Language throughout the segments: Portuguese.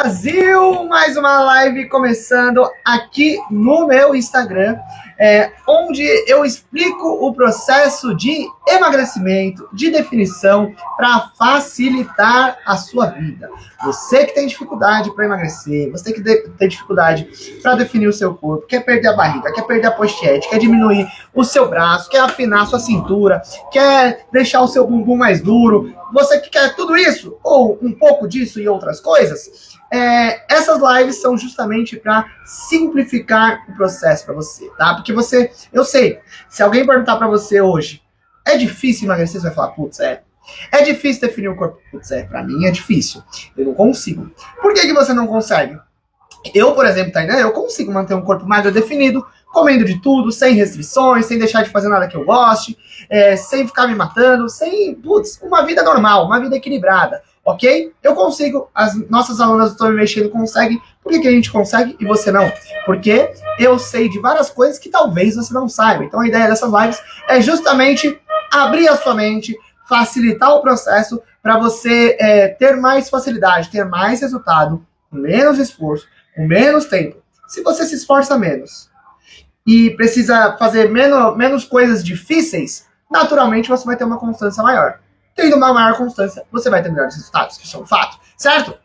Brasil! Mais uma live começando aqui no meu Instagram, onde eu explico o processo de emagrecimento, de definição, para facilitar a sua vida. Você que tem dificuldade para emagrecer, você que tem dificuldade para definir o seu corpo, quer perder a barriga, quer perder a pochete, quer diminuir o seu braço, quer afinar a sua cintura, quer deixar o seu bumbum mais duro, você que quer tudo isso, ou um pouco disso e outras coisas, essas lives são justamente para simplificar o processo para você, tá? Porque eu sei, se alguém perguntar para você hoje, é difícil emagrecer, você vai falar, putz, é difícil definir o corpo. Putz, pra mim é difícil, eu não consigo. Por que você não consegue? Eu, por exemplo, Tainá, eu consigo manter um corpo magro definido, comendo de tudo, sem restrições, sem deixar de fazer nada que eu goste, sem ficar me matando, uma vida normal, uma vida equilibrada, ok? Eu consigo, as nossas alunas do Tô Me Mexendo conseguem. Por que a gente consegue e você não? Porque eu sei de várias coisas que talvez você não saiba. Então a ideia dessas lives é justamente abrir a sua mente, facilitar o processo para você ter mais facilidade, ter mais resultado, com menos esforço, com menos tempo. Se você se esforça menos e precisa fazer menos coisas difíceis, naturalmente você vai ter uma constância maior. Tendo uma maior constância, você vai ter melhores resultados, isso é um fato, certo?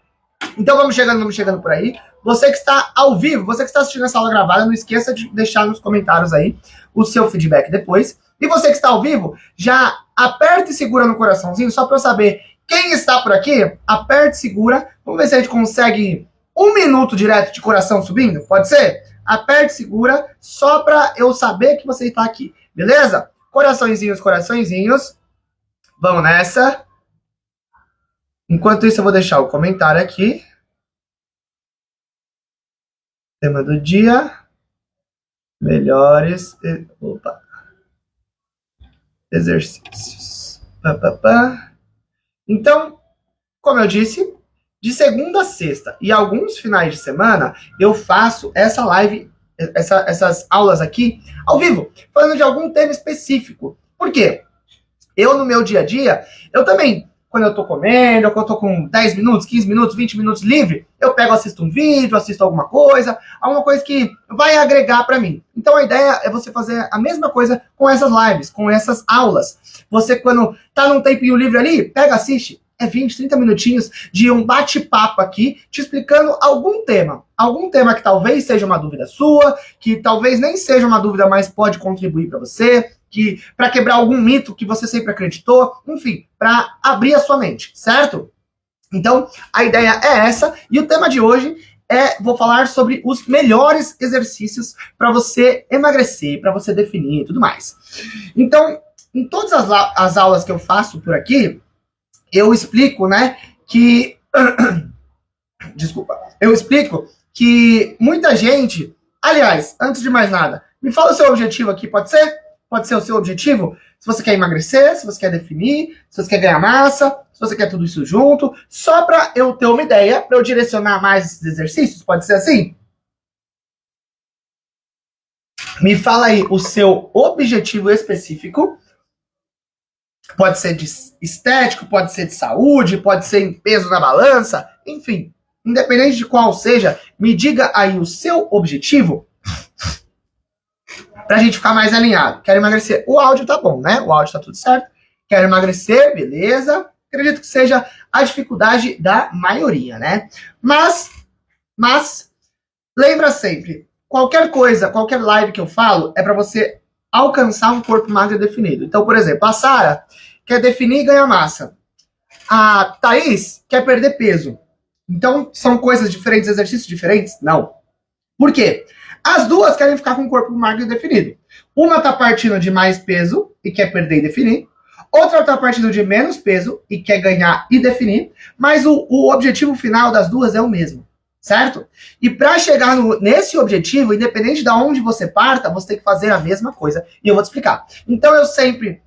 Então vamos chegando por aí. Você que está ao vivo, você que está assistindo essa aula gravada, não esqueça de deixar nos comentários aí o seu feedback depois. E você que está ao vivo, já aperta e segura no coraçãozinho, só para eu saber quem está por aqui. Aperta e segura. Vamos ver se a gente consegue 1 minuto direto de coração subindo. Pode ser? Aperta e segura, só para eu saber que você está aqui. Beleza? Coraçõezinhos. Vamos nessa. Enquanto isso, eu vou deixar o comentário aqui. Tema do dia. Melhores... exercícios. Então, como eu disse, de segunda a sexta e alguns finais de semana, eu faço essa live, essas aulas aqui, ao vivo, falando de algum tema específico. Por quê? Eu, no meu dia a dia, eu também, quando eu tô comendo, quando eu tô com 10 minutos, 15 minutos, 20 minutos livre, eu pego, assisto um vídeo, assisto alguma coisa que vai agregar para mim. Então a ideia é você fazer a mesma coisa com essas lives, com essas aulas. Você, quando tá num tempinho livre ali, pega, assiste. 20, 30 minutinhos de um bate-papo aqui, te explicando algum tema que talvez seja uma dúvida sua, que talvez nem seja uma dúvida, mas pode contribuir para você, que para quebrar algum mito que você sempre acreditou, enfim, para abrir a sua mente, certo? Então, a ideia é essa, e o tema de hoje vou falar sobre os melhores exercícios para você emagrecer, para você definir e tudo mais. Então, em todas as aulas que eu faço por aqui, eu explico, né, que... Eu explico que muita gente... Aliás, antes de mais nada, me fala o seu objetivo aqui, pode ser? Pode ser o seu objetivo? Se você quer emagrecer, se você quer definir, se você quer ganhar massa, se você quer tudo isso junto, só para eu ter uma ideia, para eu direcionar mais esses exercícios, pode ser assim? Me fala aí o seu objetivo específico. Pode ser de estético, pode ser de saúde, pode ser em peso na balança, enfim. Independente de qual seja, me diga aí o seu objetivo pra gente ficar mais alinhado. Quero emagrecer. O áudio tá bom, né? O áudio tá tudo certo. Quero emagrecer, beleza. Acredito que seja a dificuldade da maioria, né? Mas, lembra sempre, qualquer coisa, qualquer live que eu falo é pra você alcançar um corpo magro definido. Então, por exemplo, a Sara quer definir e ganhar massa. A Thaís quer perder peso. Então, são coisas diferentes, exercícios diferentes? Não. Por quê? As duas querem ficar com um corpo magro definido. Uma tá partindo de mais peso e quer perder e definir. Outra tá partindo de menos peso e quer ganhar e definir. Mas o objetivo final das duas é o mesmo. Certo? E para chegar nesse objetivo, independente de onde você parta, você tem que fazer a mesma coisa. E eu vou te explicar. Então eu sempre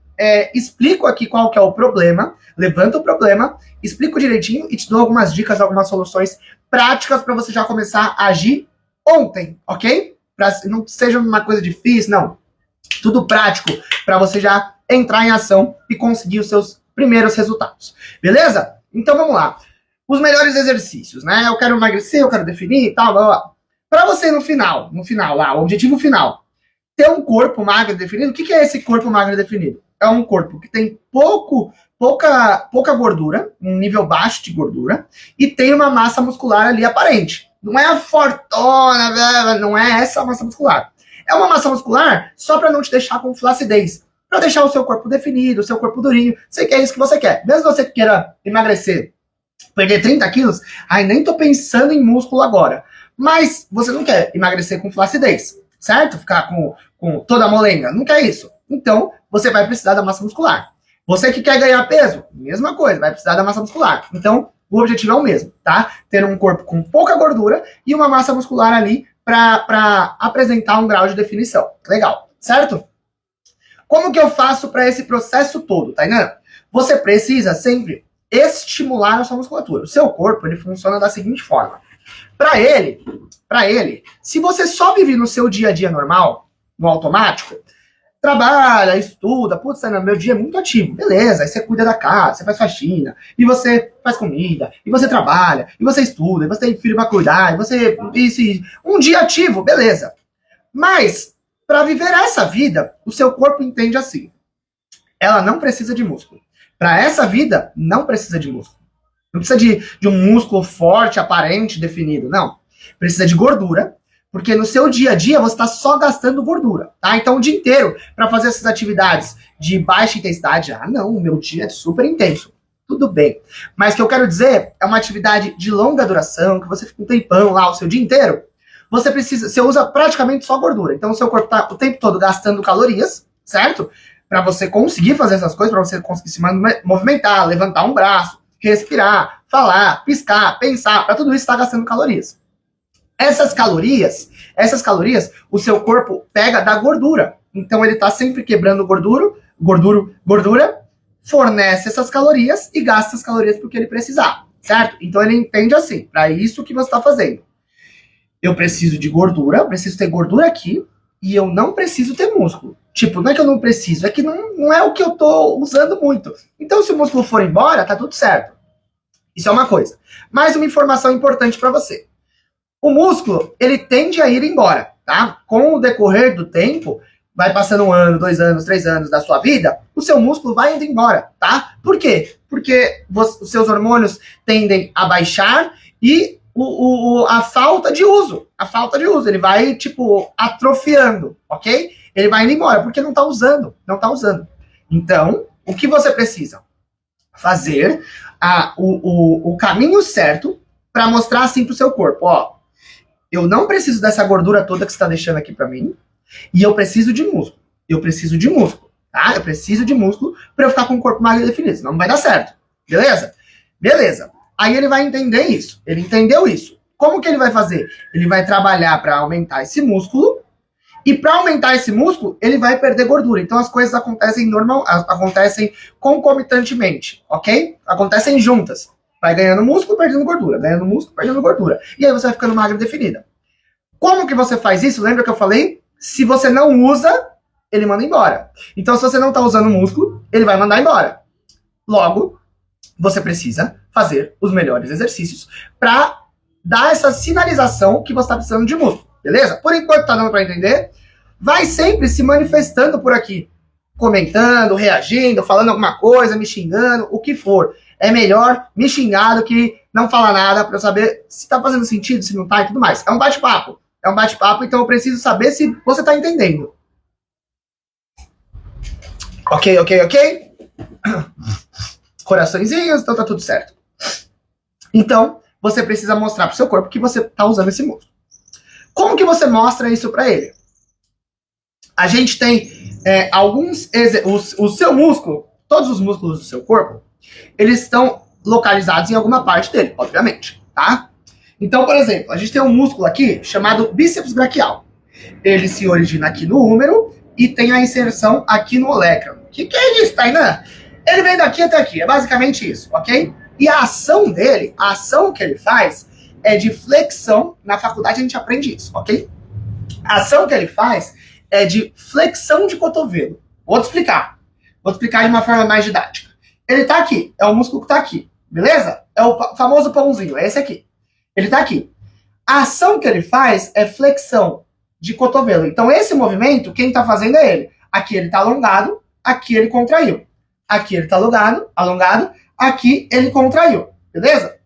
explico aqui qual que é o problema, levanto o problema, explico direitinho e te dou algumas dicas, algumas soluções práticas para você já começar a agir ontem, ok? Para não seja uma coisa difícil, não. Tudo prático para você já entrar em ação e conseguir os seus primeiros resultados. Beleza? Então vamos lá. os melhores exercícios, né? Eu quero emagrecer, eu quero definir e tal, blá, blá. Pra você no final lá, o objetivo final, ter um corpo magro definido, o que é esse corpo magro definido? É um corpo que tem pouca gordura, um nível baixo de gordura, e tem uma massa muscular ali aparente. Não é a fortona, não é essa massa muscular. É uma massa muscular só para não te deixar com flacidez, para deixar o seu corpo definido, o seu corpo durinho. Sei que é isso que você quer. Mesmo você que queira emagrecer, perder 30 quilos, ai, nem tô pensando em músculo agora. Mas você não quer emagrecer com flacidez, certo? Ficar com toda a molenga. Não quer isso. Então, você vai precisar da massa muscular. Você que quer ganhar peso, mesma coisa, vai precisar da massa muscular. Então, o objetivo é o mesmo, tá? Ter um corpo com pouca gordura e uma massa muscular ali para apresentar um grau de definição. Legal, certo? Como que eu faço para esse processo todo, Tainan? Você precisa sempre estimular a sua musculatura. O seu corpo, ele funciona da seguinte forma. Para ele, se você só vive no seu dia a dia normal, no automático, trabalha, estuda, putz, meu dia é muito ativo, beleza, aí você cuida da casa, você faz faxina, e você faz comida, e você trabalha, e você estuda, e você tem filho pra cuidar, e você, um dia ativo, beleza. Mas, para viver essa vida, o seu corpo entende assim, ela não precisa de músculo. Para essa vida, não precisa de músculo. Não precisa de um músculo forte, aparente, definido, não. Precisa de gordura, porque no seu dia a dia você está só gastando gordura, tá? Então o dia inteiro, para fazer essas atividades de baixa intensidade, não, o meu dia é super intenso. Tudo bem. Mas o que eu quero dizer é uma atividade de longa duração, que você fica um tempão lá, o seu dia inteiro, você usa praticamente só gordura. Então o seu corpo está o tempo todo gastando calorias, certo? Para você conseguir fazer essas coisas, para você conseguir se movimentar, levantar um braço, respirar, falar, piscar, pensar, para tudo isso está gastando calorias. Essas calorias, o seu corpo pega da gordura. Então ele está sempre quebrando gordura, fornece essas calorias e gasta as calorias porque ele precisar, certo? Então ele entende assim, para isso que você está fazendo. Eu preciso de gordura, eu preciso ter gordura aqui e eu não preciso ter músculo. Tipo, não é que eu não preciso, é que não é o que eu tô usando muito. Então se o músculo for embora, tá tudo certo. Isso é uma coisa. Mais uma informação importante para você. O músculo, ele tende a ir embora, tá? Com o decorrer do tempo, vai passando 1 ano, 2 anos, 3 anos da sua vida, o seu músculo vai indo embora, tá? Por quê? Porque os seus hormônios tendem a baixar e a falta de uso, ele vai, tipo, atrofiando, ok? Ele vai indo embora, porque não tá usando. Então, o que você precisa? Fazer o caminho certo para mostrar assim pro seu corpo, ó, eu não preciso dessa gordura toda que você está deixando aqui para mim, e eu preciso de músculo. Tá? Eu preciso de músculo para eu ficar com o corpo magro definido, senão não vai dar certo. Beleza? Beleza. Aí ele vai entender isso. Ele entendeu isso. Como que ele vai fazer? Ele vai trabalhar para aumentar esse músculo, e para aumentar esse músculo, ele vai perder gordura. Então as coisas acontecem concomitantemente, ok? Acontecem juntas. Vai ganhando músculo, perdendo gordura. Ganhando músculo, perdendo gordura. E aí você vai ficando magra definida. Como que você faz isso? Lembra que eu falei? Se você não usa, ele manda embora. Então, se você não está usando músculo, ele vai mandar embora. Logo, você precisa fazer os melhores exercícios para dar essa sinalização que você está precisando de músculo. Beleza? Por enquanto tá dando para entender. Vai sempre se manifestando por aqui. Comentando, reagindo, falando alguma coisa, me xingando, o que for. É melhor me xingar do que não falar nada para eu saber se tá fazendo sentido, se não tá e tudo mais. É um bate-papo, então eu preciso saber se você tá entendendo. Ok? Coraçõezinhos, então tá tudo certo. Então, você precisa mostrar pro seu corpo que você tá usando esse músculo. Como que você mostra isso para ele? A gente tem o seu músculo, todos os músculos do seu corpo, eles estão localizados em alguma parte dele, obviamente, tá? Então, por exemplo, a gente tem um músculo aqui chamado bíceps braquial. Ele se origina aqui no húmero e tem a inserção aqui no olecranon. O que é isso, Tainan? Ele vem daqui até aqui, é basicamente isso, ok? E a ação dele, a ação que ele faz é de flexão. Na faculdade a gente aprende isso, ok? A ação que ele faz é de flexão de cotovelo. Vou te explicar de uma forma mais didática. Ele tá aqui, é o músculo que tá aqui, beleza? é o famoso pãozinho, é esse aqui. Ele tá aqui. A ação que ele faz é flexão de cotovelo. Então, esse movimento, quem tá fazendo é ele. Aqui ele tá alongado, aqui ele contraiu. Aqui ele tá alongado, aqui ele contraiu. Beleza?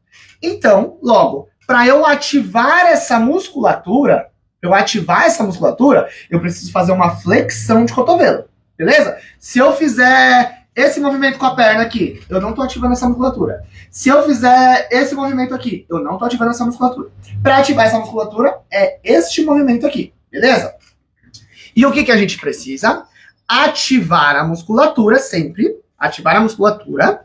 Então, logo, para eu ativar essa musculatura, eu preciso fazer uma flexão de cotovelo. Beleza? Se eu fizer esse movimento com a perna aqui, eu não estou ativando essa musculatura. Se eu fizer esse movimento aqui, eu não estou ativando essa musculatura. Para ativar essa musculatura, é este movimento aqui. Beleza? E o que a gente precisa? Ativar a musculatura sempre. Ativar a musculatura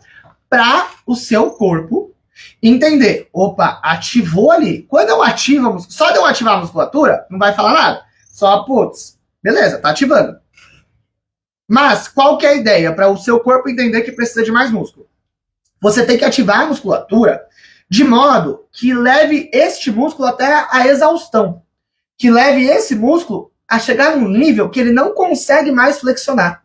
para o seu corpo entender. Opa, ativou ali. Quando eu ativo a musculatura, só de eu ativar a musculatura, não vai falar nada. Só, putz, beleza, tá ativando. Mas qual que é a ideia para o seu corpo entender que precisa de mais músculo? Você tem que ativar a musculatura de modo que leve este músculo até a exaustão. Que leve esse músculo a chegar num nível que ele não consegue mais flexionar.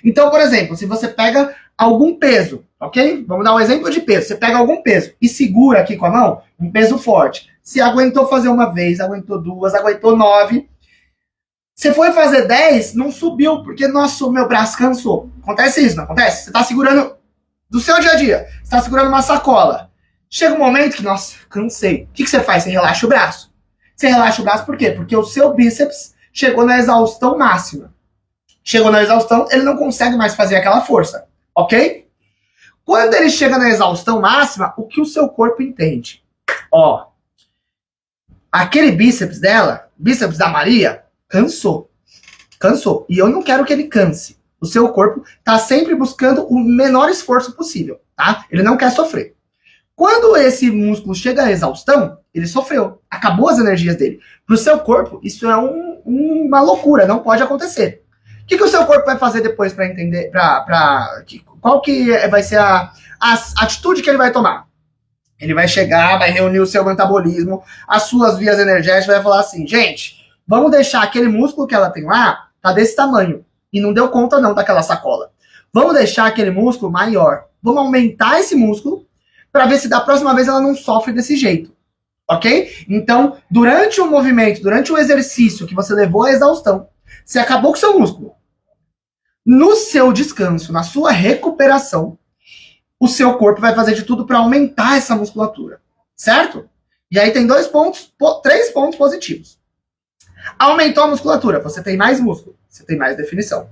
Então, por exemplo, se você pega algum peso, ok? Vamos dar um exemplo de peso. Você pega algum peso e segura aqui com a mão, um peso forte. Se aguentou fazer uma vez, aguentou duas, aguentou 9... Você foi fazer 10, não subiu, porque, nossa, meu braço cansou. Acontece isso, não acontece? Você tá segurando, do seu dia a dia, você tá segurando uma sacola. Chega um momento que, nossa, cansei. O que você faz? Você relaxa o braço. Você relaxa o braço por quê? Porque o seu bíceps chegou na exaustão máxima. Chegou na exaustão, ele não consegue mais fazer aquela força, ok? Quando ele chega na exaustão máxima, o que o seu corpo entende? Ó, aquele bíceps dela, bíceps da Maria, cansou. E eu não quero que ele canse. O seu corpo está sempre buscando o menor esforço possível, tá? Ele não quer sofrer. Quando esse músculo chega à exaustão, ele sofreu. Acabou as energias dele. Para o seu corpo, isso é uma loucura. Não pode acontecer. O que o seu corpo vai fazer depois para entender? Qual que vai ser a atitude que ele vai tomar? Ele vai chegar, vai reunir o seu metabolismo, as suas vias energéticas, vai falar assim, gente, vamos deixar aquele músculo que ela tem lá, tá desse tamanho. E não deu conta não daquela sacola. Vamos deixar aquele músculo maior. Vamos aumentar esse músculo para ver se da próxima vez ela não sofre desse jeito. Ok? Então, durante o movimento, durante o exercício que você levou à exaustão, você acabou com o seu músculo. No seu descanso, na sua recuperação, o seu corpo vai fazer de tudo para aumentar essa musculatura. Certo? E aí tem 3 pontos positivos. Aumentou a musculatura, você tem mais músculo, você tem mais definição.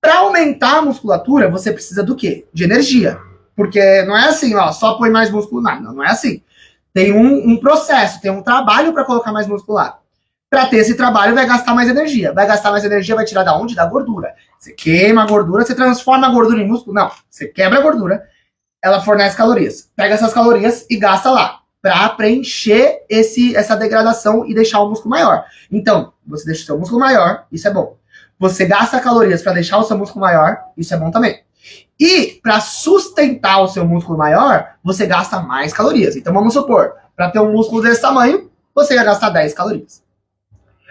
Para aumentar a musculatura, você precisa do quê? De energia. Porque não é assim, ó, só põe mais músculo, não é assim. Tem um processo, tem um trabalho para colocar mais músculo lá. Para ter esse trabalho, vai gastar mais energia. Vai gastar mais energia, vai tirar da onde? Da gordura. Você queima a gordura, você transforma a gordura em músculo? Não, você quebra a gordura, ela fornece calorias. Pega essas calorias e gasta lá. Para preencher essa degradação e deixar o músculo maior. Então, você deixa o seu músculo maior, isso é bom. Você gasta calorias para deixar o seu músculo maior, isso é bom também. E para sustentar o seu músculo maior, você gasta mais calorias. Então, vamos supor, para ter um músculo desse tamanho, você ia gastar 10 calorias.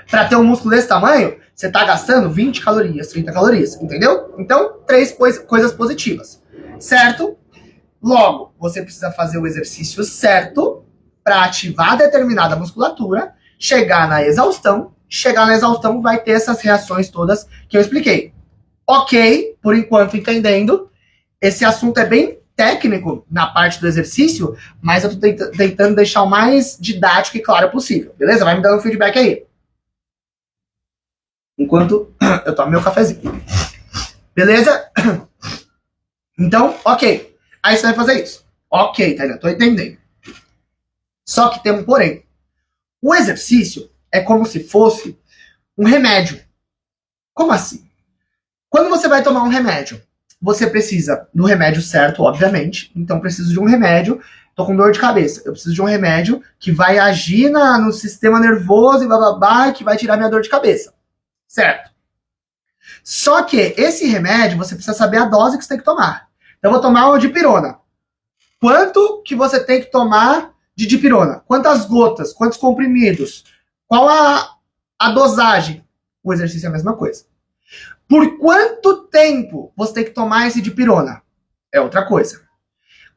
Para ter um músculo desse tamanho, você está gastando 20 calorias, 30 calorias, entendeu? Então, 3 coisas positivas, certo? Logo, você precisa fazer o exercício certo para ativar determinada musculatura, chegar na exaustão vai ter essas reações todas que eu expliquei. Ok, por enquanto entendendo, esse assunto é bem técnico na parte do exercício, mas eu tô tentando deixar o mais didático e claro possível, beleza? Vai me dando feedback aí. Enquanto eu tomo meu cafezinho. Beleza? Então, ok. Aí você vai fazer isso. Ok, Tainá, tô entendendo. Só que tem um porém. O exercício é como se fosse um remédio. Como assim? Quando você vai tomar um remédio, você precisa do remédio certo, obviamente. Então, preciso de um remédio. Tô com dor de cabeça. Eu preciso de um remédio que vai agir no sistema nervoso e blá, que vai tirar minha dor de cabeça. Certo? Só que esse remédio, você precisa saber a dose que você tem que tomar. Então, eu vou tomar uma dipirona. Quanto que você tem que tomar de dipirona? Quantas gotas? Quantos comprimidos? Qual a dosagem? O exercício é a mesma coisa. Por quanto tempo você tem que tomar esse dipirona? É outra coisa.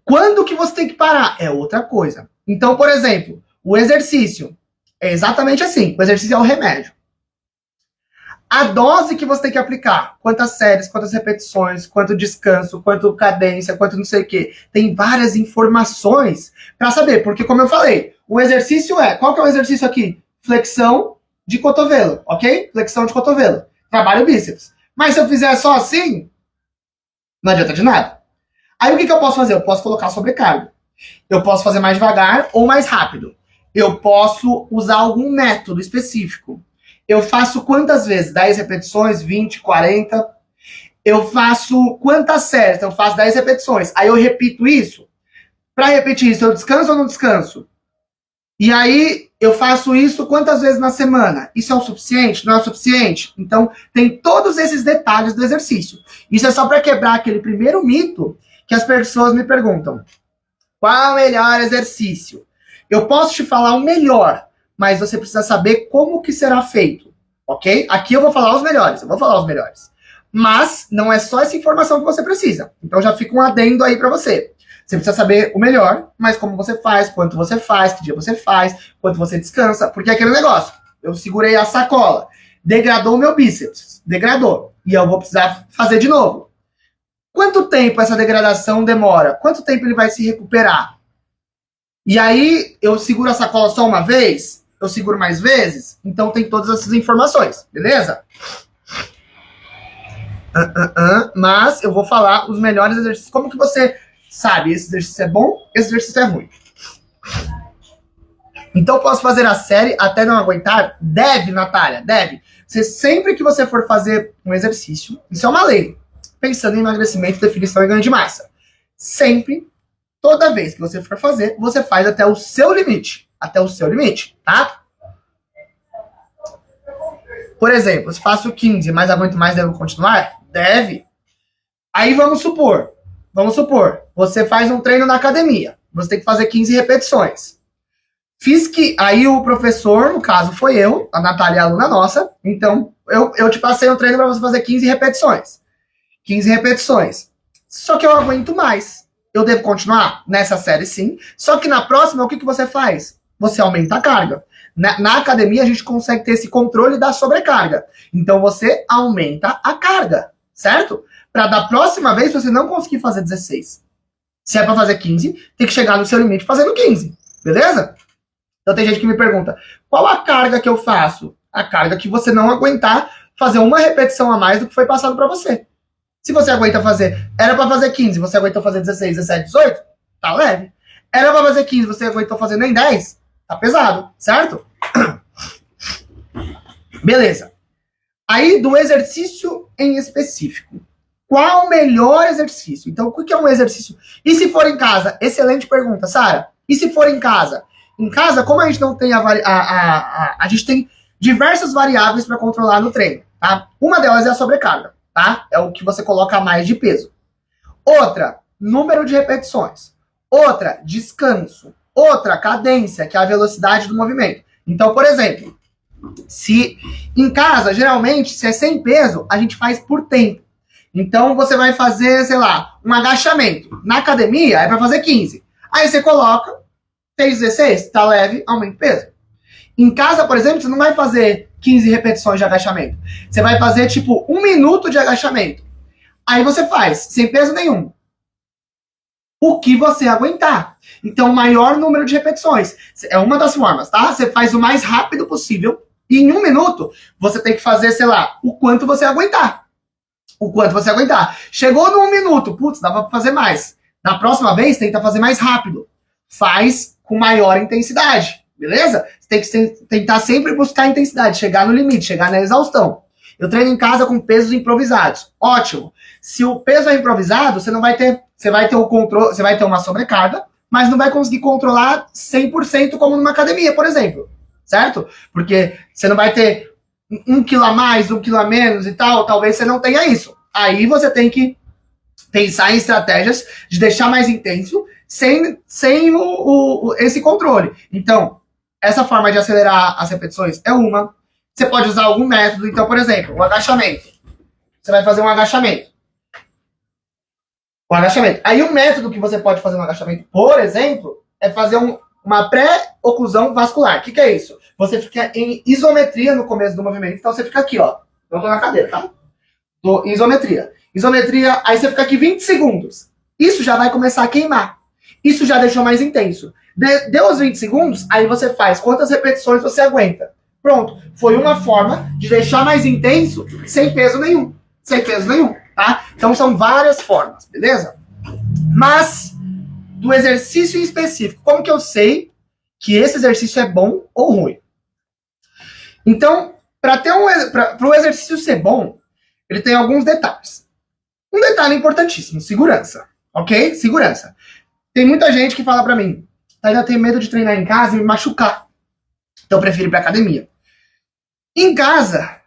Quando que você tem que parar? É outra coisa. Então, por exemplo, o exercício é exatamente assim. O exercício é o remédio. A dose que você tem que aplicar, quantas séries, quantas repetições, quanto descanso, quanto cadência, quanto não sei o quê. Tem várias informações para saber, porque como eu falei, o exercício qual que é o exercício aqui? Flexão de cotovelo, ok? Flexão de cotovelo. Trabalho o bíceps. Mas se eu fizer só assim, não adianta de nada. Aí o que eu posso fazer? Eu posso colocar sobrecarga. Eu posso fazer mais devagar ou mais rápido. Eu posso usar algum método específico. Eu faço quantas vezes? 10 repetições, 20, 40. Eu faço quantas séries? Eu faço 10 repetições. Aí eu repito isso. Para repetir isso, eu descanso ou não descanso? E aí eu faço isso quantas vezes na semana? Isso é o suficiente? Não é o suficiente? Então tem todos esses detalhes do exercício. Isso é só para quebrar aquele primeiro mito que as pessoas me perguntam. Qual é o melhor exercício? Eu posso te falar o melhor, mas você precisa saber como que será feito, ok? Aqui eu vou falar os melhores, Mas não é só essa informação que você precisa. Então já fica um adendo aí para você. Você precisa saber o melhor, mas como você faz, quanto você faz, que dia você faz, quanto você descansa, porque é aquele negócio. Eu segurei a sacola, degradou o meu bíceps, degradou, e eu vou precisar fazer de novo. Quanto tempo essa degradação demora? Quanto tempo ele vai se recuperar? E aí, eu seguro a sacola só uma vez? Eu seguro mais vezes? Então tem todas essas informações, beleza? Mas eu vou falar os melhores exercícios. Como que você sabe esse exercício é bom, esse exercício é ruim? Então posso fazer a série até não aguentar? Deve, Natália, deve. Sempre que você for fazer um exercício, isso é uma lei, pensando em emagrecimento, definição e ganho de massa. Sempre, toda vez que você for fazer, você faz até o seu limite. Até o seu limite, tá? Por exemplo, se faço 15, mas aguento mais, devo continuar? Deve. Aí vamos supor, você faz um treino na academia. Você tem que fazer 15 repetições. Aí o professor, no caso foi eu, a Natália é aluna nossa, então eu te passei um treino para você fazer 15 repetições. 15 repetições. Só que eu aguento mais. Eu devo continuar? Nessa série, sim. Só que na próxima, o que você faz? Você aumenta a carga. Na academia, a gente consegue ter esse controle da sobrecarga. Então, você aumenta a carga, certo? Para da próxima vez, você não conseguir fazer 16. Se é para fazer 15, tem que chegar no seu limite fazendo 15. Beleza? Então, tem gente que me pergunta, qual a carga que eu faço? A carga que você não aguentar fazer uma repetição a mais do que foi passado para você. Se você aguenta fazer, era para fazer 15, você aguentou fazer 16, 17, 18, tá leve. Era para fazer 15, você aguentou fazer nem 10, tá pesado, certo? Beleza. Aí, do exercício em específico. Qual o melhor exercício? Então, o que é um exercício? E se for em casa? Excelente pergunta, Sara. E se for em casa? Em casa, como a gente não tem a gente tem diversas variáveis para controlar no treino, tá? Uma delas é a sobrecarga, tá? É o que você coloca a mais de peso. Outra, número de repetições. Outra, descanso. Outra, cadência, que é a velocidade do movimento. Então, por exemplo, se em casa, geralmente, se é sem peso, a gente faz por tempo. Então, você vai fazer, sei lá, um agachamento. Na academia, é para fazer 15. Aí você coloca, fez 16, tá leve, aumenta o peso. Em casa, por exemplo, você não vai fazer 15 repetições de agachamento. Você vai fazer, tipo, 1 minuto de agachamento. Aí você faz, sem peso nenhum. O que você aguentar. Então, maior número de repetições. É uma das formas, tá? Você faz o mais rápido possível. E em 1 minuto, você tem que fazer, sei lá, o quanto você aguentar. O quanto você aguentar. Chegou no 1 minuto, putz, dá pra fazer mais. Na próxima vez, tenta fazer mais rápido. Faz com maior intensidade, beleza? Você tem que tentar sempre buscar a intensidade, chegar no limite, chegar na exaustão. Eu treino em casa com pesos improvisados. Ótimo. Se o peso é improvisado, você vai ter o controle, você vai ter uma sobrecarga, mas não vai conseguir controlar 100% como numa academia, por exemplo. Certo? Porque você não vai ter 1 quilo a mais, 1 quilo a menos e tal, talvez você não tenha isso. Aí você tem que pensar em estratégias de deixar mais intenso sem esse controle. Então, essa forma de acelerar as repetições é uma. Você pode usar algum método. Então, por exemplo, o agachamento. Você vai fazer um agachamento. O agachamento. Aí um método que você pode fazer no agachamento, por exemplo, é fazer uma pré-oclusão vascular. O que é isso? Você fica em isometria no começo do movimento. Então você fica aqui, ó. Eu tô na cadeira, tá? Tô em isometria. Isometria, aí você fica aqui 20 segundos. Isso já vai começar a queimar. Isso já deixou mais intenso. Deu os 20 segundos, aí você faz quantas repetições você aguenta. Pronto. Foi uma forma de deixar mais intenso sem peso nenhum. Sem peso nenhum, tá? Então são várias formas, beleza? Mas, do exercício em específico, como que eu sei que esse exercício é bom ou ruim? Então, para o exercício ser bom, ele tem alguns detalhes. Um detalhe importantíssimo, segurança, ok? Segurança. Tem muita gente que fala pra mim, ainda tenho medo de treinar em casa e me machucar. Então eu prefiro ir pra academia. Em casa,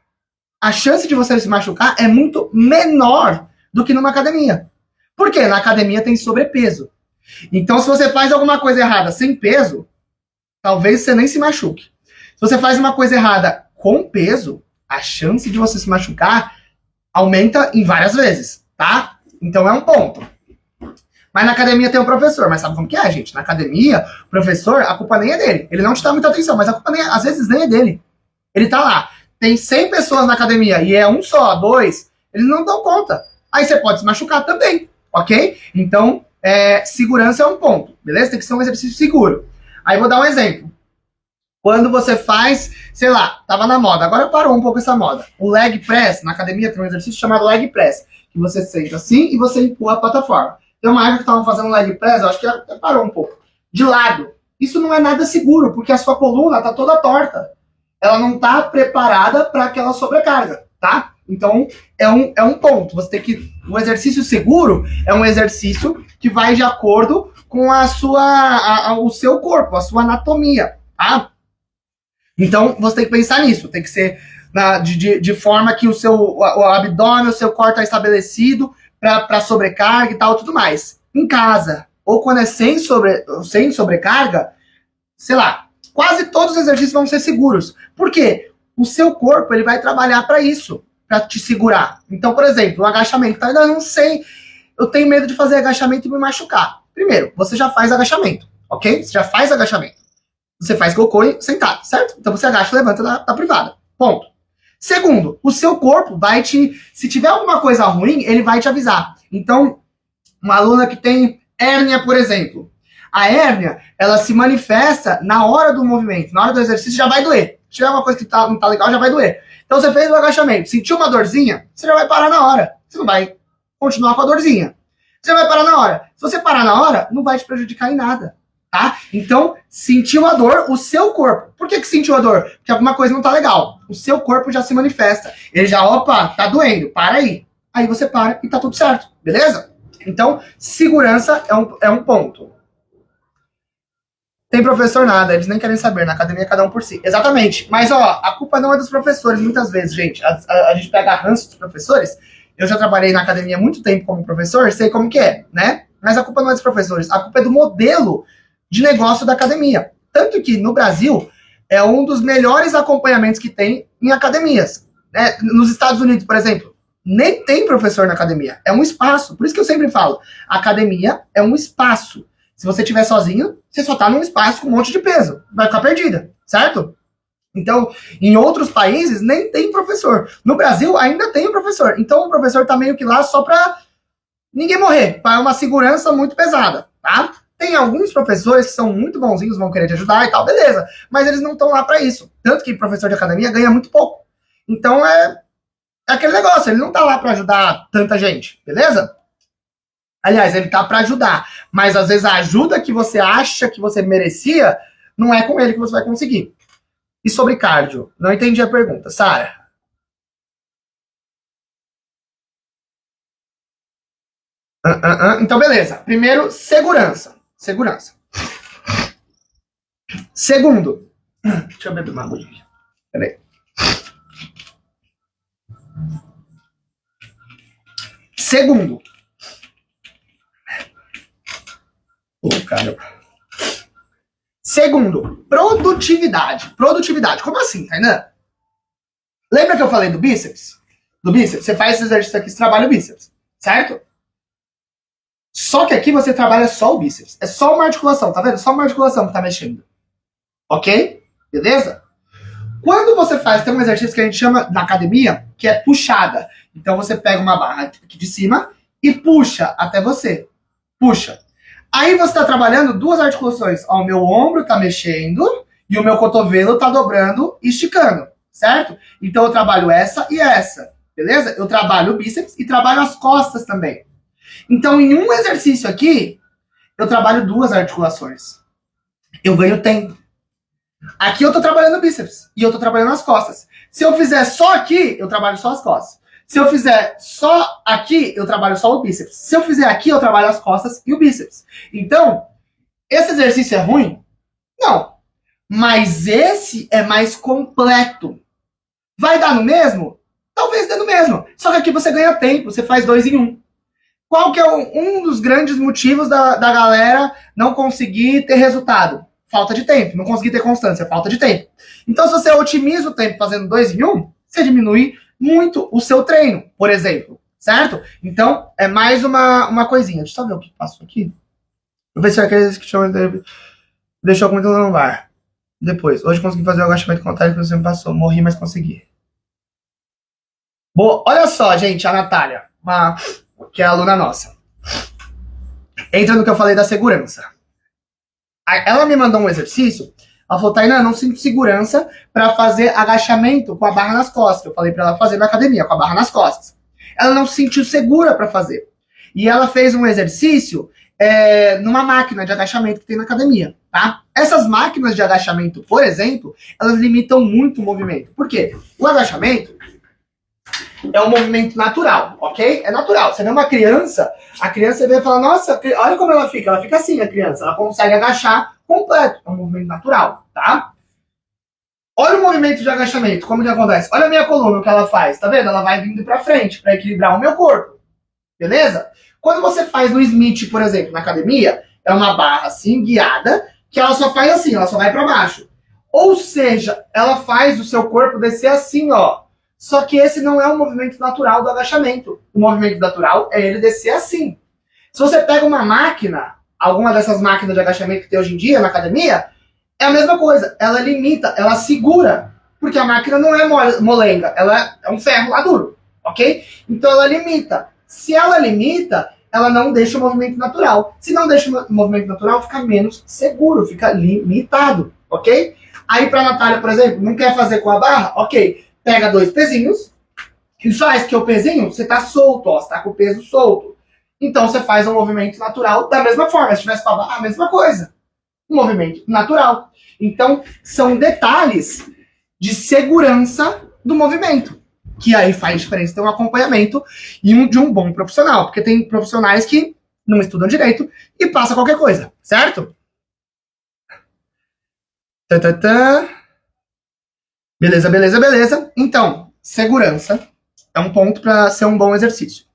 a chance de você se machucar é muito menor do que numa academia. Por quê? Na academia tem sobrepeso. Então, se você faz alguma coisa errada sem peso, talvez você nem se machuque. Se você faz uma coisa errada com peso, a chance de você se machucar aumenta em várias vezes, tá? Então é um ponto. Mas na academia tem um professor, mas sabe como que é, gente? Na academia, o professor, a culpa nem é dele. Ele não te dá muita atenção, mas a culpa nem, às vezes nem é dele. Ele tá lá. Tem 100 pessoas na academia e é um só, dois, eles não dão conta. Aí você pode se machucar também, ok? Então, segurança é um ponto, beleza? Tem que ser um exercício seguro. Aí vou dar um exemplo. Quando você faz, sei lá, tava na moda, agora parou um pouco essa moda. O leg press, na academia tem um exercício chamado leg press, que você senta assim e você empurra a plataforma. Tem uma época que estavam fazendo leg press, eu acho que até parou um pouco, de lado. Isso não é nada seguro, porque a sua coluna tá toda torta. Ela não tá preparada para aquela sobrecarga, tá? Então, é um ponto. Você tem que. O exercício seguro é um exercício que vai de acordo com o seu corpo, a sua anatomia, tá? Então, você tem que pensar nisso. Tem que ser de forma que o abdômen, o seu corpo está estabelecido para sobrecarga e tal, tudo mais. Em casa, ou quando é sem sobrecarga, sei lá, quase todos os exercícios vão ser seguros. Por quê? O seu corpo ele vai trabalhar para isso, para te segurar. Então, por exemplo, o agachamento. Tá? Eu não sei, eu tenho medo de fazer agachamento e me machucar. Primeiro, você já faz agachamento, ok? Você já faz agachamento. Você faz cocô sentado, certo? Então você agacha e levanta da privada. Ponto. Segundo, o seu corpo vai te... Se tiver alguma coisa ruim, ele vai te avisar. Então, uma aluna que tem hérnia, por exemplo. A hérnia, ela se manifesta na hora do movimento. Na hora do exercício já vai doer. Se tiver uma coisa que não tá legal, já vai doer. Então você fez o agachamento, sentiu uma dorzinha, você já vai parar na hora. Você não vai continuar com a dorzinha. Você vai parar na hora. Se você parar na hora, não vai te prejudicar em nada. Tá? Então, sentiu a dor, o seu corpo. Por que sentiu a dor? Porque alguma coisa não tá legal. O seu corpo já se manifesta. Ele já, opa, tá doendo, para aí. Aí você para e tá tudo certo, beleza? Então, segurança é um ponto. Tem professor nada, eles nem querem saber, na academia cada um por si. Exatamente. Mas, ó, a culpa não é dos professores, muitas vezes, gente. A gente pega ranço dos professores. Eu já trabalhei na academia há muito tempo como professor, sei como que é, né? Mas a culpa não é dos professores, a culpa é do modelo de negócio da academia. Tanto que no Brasil é um dos melhores acompanhamentos que tem em academias. Né? Nos Estados Unidos, por exemplo, nem tem professor na academia. É um espaço. Por isso que eu sempre falo, a academia é um espaço. Se você estiver sozinho, você só está num espaço com um monte de peso. Vai ficar perdida, certo? Então, em outros países, nem tem professor. No Brasil, ainda tem o professor. Então, o professor está meio que lá só para ninguém morrer. Para uma segurança muito pesada, tá? Tem alguns professores que são muito bonzinhos, vão querer te ajudar e tal, beleza. Mas eles não estão lá para isso. Tanto que professor de academia ganha muito pouco. Então, é aquele negócio. Ele não está lá para ajudar tanta gente, beleza? Aliás, ele tá para ajudar, mas às vezes a ajuda que você acha que você merecia, não é com ele que você vai conseguir. E sobre cardio? Não entendi a pergunta. Sara? Então, beleza. Primeiro, segurança. Segurança. Segundo. Deixa eu beber uma água aqui. Peraí. Segundo. Caramba. Segundo, produtividade. Produtividade. Como assim, Tainan? Lembra que eu falei do bíceps? Do bíceps? Você faz esse exercício aqui, você trabalha o bíceps, certo? Só que aqui você trabalha só o bíceps. É só uma articulação, tá vendo? Só uma articulação que tá mexendo. Ok? Beleza? Quando você faz, tem um exercício que a gente chama na academia, que é puxada. Então você pega uma barra aqui de cima e puxa até você. Puxa. Aí você está trabalhando duas articulações. Ó, o meu ombro está mexendo e o meu cotovelo está dobrando e esticando, certo? Então eu trabalho essa e essa, beleza? Eu trabalho o bíceps e trabalho as costas também. Então em um exercício aqui, eu trabalho duas articulações. Eu ganho tempo. Aqui eu tô trabalhando o bíceps e eu tô trabalhando as costas. Se eu fizer só aqui, eu trabalho só as costas. Se eu fizer só aqui, eu trabalho só o bíceps. Se eu fizer aqui, eu trabalho as costas e o bíceps. Então, esse exercício é ruim? Não. Mas esse é mais completo. Vai dar no mesmo? Talvez dê no mesmo. Só que aqui você ganha tempo, você faz 2 em 1. Qual que é um dos grandes motivos da galera não conseguir ter resultado? Falta de tempo. Não conseguir ter constância, falta de tempo. Então, se você otimiza o tempo fazendo 2 em 1, você diminui muito o seu treino, por exemplo. Certo? Então, é mais uma coisinha. Deixa eu só ver o que passou aqui. Vou ver se é aqueles que chamam de... Deixou comentando no bar. Depois. Hoje consegui fazer o agachamento contrário que você me passou. Morri, mas consegui. Boa. Olha só, gente, a Natália, que é a aluna nossa. Entra no que eu falei da segurança. Ela me mandou um exercício. Ela falou, Tainá, não sinto segurança para fazer agachamento com a barra nas costas. Eu falei para ela fazer na academia, com a barra nas costas. Ela não se sentiu segura para fazer. E ela fez um exercício numa máquina de agachamento que tem na academia, tá? Essas máquinas de agachamento, por exemplo, elas limitam muito o movimento. Por quê? O agachamento é um movimento natural, ok? É natural. Você vê uma criança, a criança vê e fala, nossa, olha como ela fica assim, a criança. Ela consegue agachar completo. É um movimento natural, tá? Olha o movimento de agachamento, como que acontece? Olha a minha coluna, o que ela faz, tá vendo? Ela vai vindo pra frente, pra equilibrar o meu corpo, beleza? Quando você faz no Smith, por exemplo, na academia, é uma barra assim, guiada, que ela só faz assim, ela só vai pra baixo. Ou seja, ela faz o seu corpo descer assim, ó. Só que esse não é um movimento natural do agachamento. O movimento natural é ele descer assim. Se você pega uma máquina, alguma dessas máquinas de agachamento que tem hoje em dia na academia, é a mesma coisa. Ela limita, ela segura. Porque a máquina não é molenga, ela é um ferro lá duro, ok? Então ela limita. Se ela limita, ela não deixa o movimento natural. Se não deixa o movimento natural, fica menos seguro, fica limitado, ok? Aí pra Natália, por exemplo, não quer fazer com a barra? Ok. Pega 2 pezinhos e faz, que o pezinho, você tá solto, ó, você tá com o peso solto. Então você faz um movimento natural da mesma forma. Se tivesse falado a mesma coisa. Um movimento natural. Então, são detalhes de segurança do movimento. Que aí faz diferença ter um acompanhamento de um bom profissional. Porque tem profissionais que não estudam direito e passa qualquer coisa, certo? Beleza, beleza, beleza. Então, segurança é um ponto para ser um bom exercício.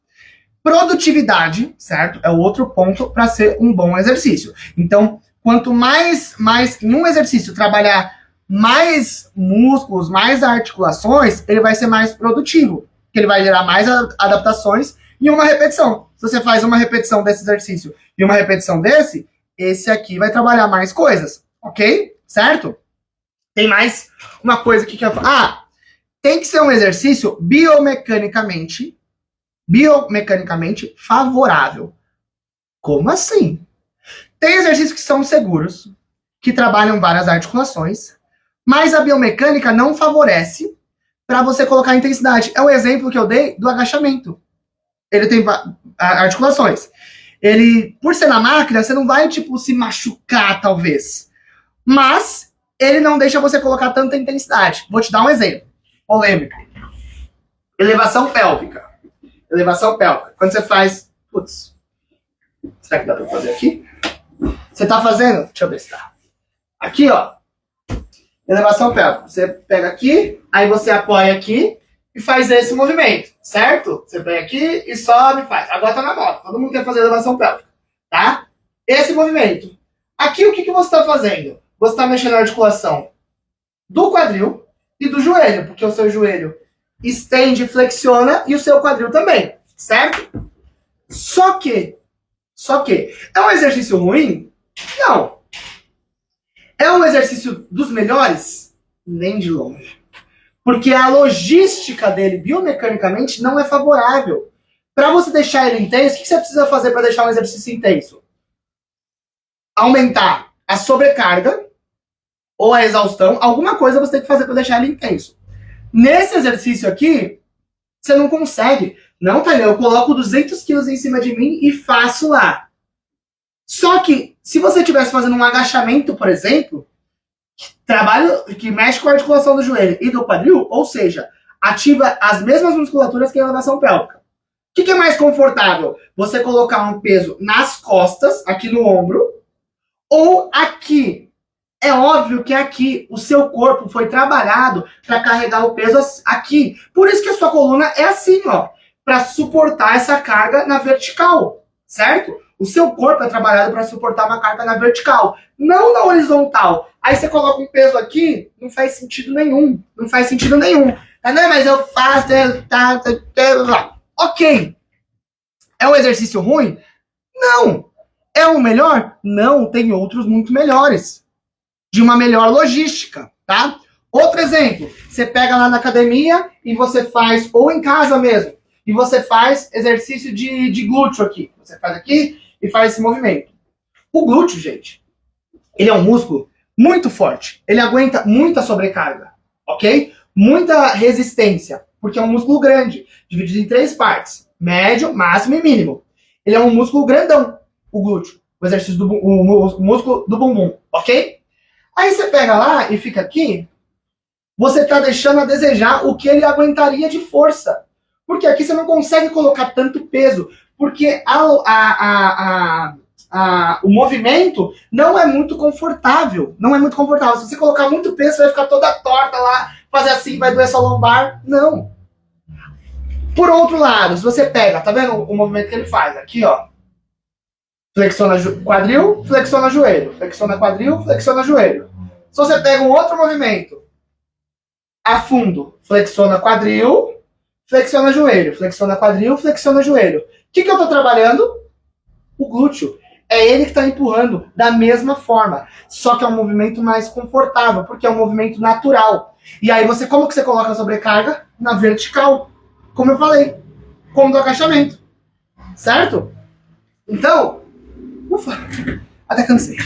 Produtividade, certo? É o outro ponto para ser um bom exercício. Então, quanto mais em um exercício trabalhar mais músculos, mais articulações, ele vai ser mais produtivo. Ele vai gerar mais adaptações em uma repetição. Se você faz uma repetição desse exercício e uma repetição desse, esse aqui vai trabalhar mais coisas, ok? Certo? Tem mais uma coisa aqui que eu falo. Tem que ser um exercício biomecanicamente favorável. Como assim? Tem exercícios que são seguros, que trabalham várias articulações, mas a biomecânica não favorece para você colocar intensidade. É o exemplo que eu dei do agachamento. Ele tem articulações. Ele, por ser na máquina, você não vai, se machucar, talvez. Mas ele não deixa você colocar tanta intensidade. Vou te dar um exemplo. Polêmico. Elevação pélvica. Elevação pélvica. Quando você faz... Putz. Será que dá pra fazer aqui? Você tá fazendo... Deixa eu ver se tá. Aqui, ó. Elevação pélvica. Você pega aqui, aí você apoia aqui e faz esse movimento, certo? Você pega aqui e sobe e faz. Agora tá na moda. Todo mundo quer fazer elevação pélvica, tá? Esse movimento. Aqui, o que você tá fazendo? Você tá mexendo na articulação do quadril e do joelho, porque o seu joelho estende, flexiona e o seu quadril também, certo? Só que Só que, é um exercício ruim? Não. É um exercício dos melhores? Nem de longe. Porque a logística dele, biomecanicamente, não é favorável. Para você deixar ele intenso, o que você precisa fazer para deixar um exercício intenso? Aumentar a sobrecarga ou a exaustão. Alguma coisa você tem que fazer para deixar ele intenso. Nesse exercício aqui, você não consegue. Não, Tânia, eu coloco 200 quilos em cima de mim e faço lá. Só que, se você estivesse fazendo um agachamento, por exemplo, trabalho que mexe com a articulação do joelho e do quadril, ou seja, ativa as mesmas musculaturas que a elevação pélvica. O que é mais confortável? Você colocar um peso nas costas, aqui no ombro, ou aqui. É óbvio que aqui o seu corpo foi trabalhado para carregar o peso aqui. Por isso que a sua coluna é assim, ó, para suportar essa carga na vertical, certo? O seu corpo é trabalhado para suportar uma carga na vertical, não na horizontal. Aí você coloca um peso aqui, não faz sentido nenhum. Não faz sentido nenhum. Não, mas eu faço... Ok. É um exercício ruim? Não. É o melhor? Não, tem outros muito melhores. De uma melhor logística, tá? Outro exemplo, você pega lá na academia e você faz, ou em casa mesmo, e você faz exercício de glúteo aqui. Você faz aqui e faz esse movimento. O glúteo, gente, ele é um músculo muito forte. Ele aguenta muita sobrecarga, ok? Muita resistência, porque é um músculo grande, dividido em 3 partes. Médio, máximo e mínimo. Ele é um músculo grandão, o glúteo. O exercício do o músculo do bumbum, ok? Aí você pega lá e fica aqui, você está deixando a desejar o que ele aguentaria de força. Porque aqui você não consegue colocar tanto peso, porque o movimento não é muito confortável. Não é muito confortável. Se você colocar muito peso, você vai ficar toda torta lá, fazer assim, vai doer sua lombar. Não. Por outro lado, se você pega, tá vendo o movimento que ele faz? Aqui, ó. Flexiona quadril, flexiona joelho. Flexiona quadril, flexiona joelho. Se você pega um outro movimento, afundo, flexiona quadril, flexiona joelho. Flexiona quadril, flexiona joelho. O que eu tô trabalhando? O glúteo. É ele que está empurrando da mesma forma. Só que é um movimento mais confortável, porque é um movimento natural. E aí como que você coloca a sobrecarga? Na vertical. Como eu falei. Como do agachamento. Certo? Então, ufa, até cansei.